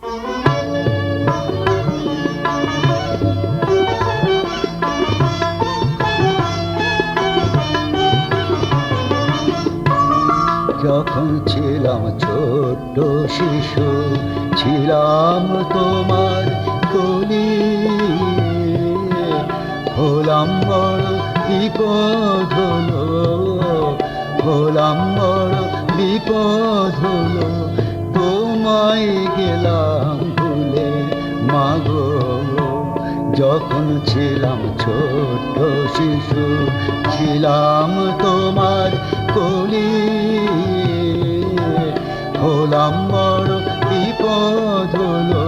যখন ছিলাম ছোট্ট শিশু, ছিলাম তোমার কোলে, হলাম বড় বিপদ হলো, হলাম বড় বিপদ হলো, তোমায় গেলাম ভুলে মাগো। যখন ছিলাম ছোট্ট শিশু, ছিলাম তোমার কোলে, হলাম বড় বিপদ হলো,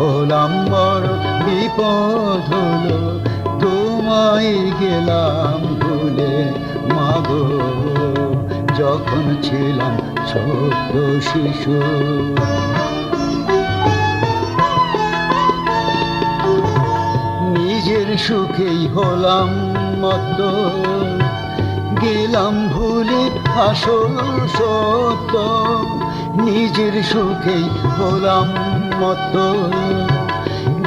হলাম বড় বিপদ হলো, তোমায় গেলাম ভুলে মাগো। যখন ছিলাম ছোট্ট শিশু, নিজের সুখেই হলাম মত্ত, গেলাম ভুলে আসল সত্য। নিজের সুখেই হলাম মত্ত,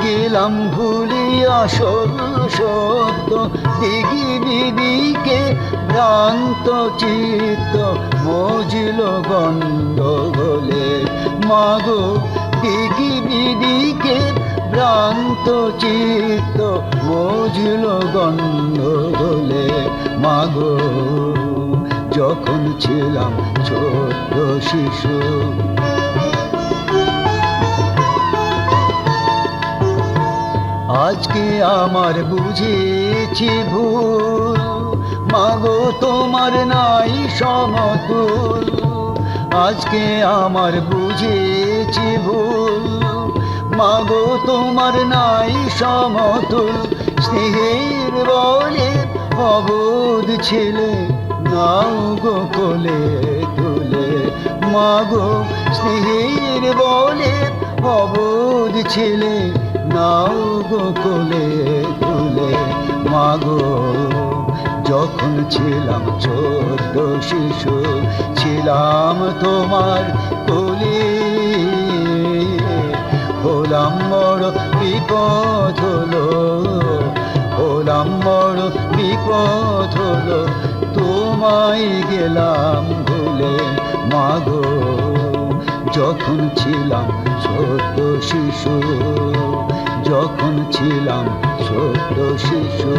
গেলাম ভুলে আসল সত্য। দিগি বিদিকে ভ্রান্ত চিত্ত, মজিল গণ্ডগোলে মাগো। দিগি বিদিকে ভ্রান্ত চিত্ত, মজিল গণ্ডগোলে মাগো। যখন ছিলাম ছোট্ট শিশু, আজকে আমার বুঝেছি ভুল মাগো, তোমার নাই সমতুল। আজকে আমার বুঝেছি ভুল মাগো, তোমার নাই সমতুল। স্নেহের বলে অবোধ ছেলে, নাও গো কোলে তুলে মাগো। স্নেহের বলে অবোধ ছেলে, নাও গো কোলে তুলে মাগো। যখন ছিলাম ছোট্ট শিশু, ছিলাম তোমার কোলে, হলাম বড় বিপদ হলো, হলাম বড় বিপদ হলো, তোমায় গেলাম ভুলে মাগো। যখন ছিলাম ছোট্ট শিশু, যখন ছিলাম ছোট্ট শিশু।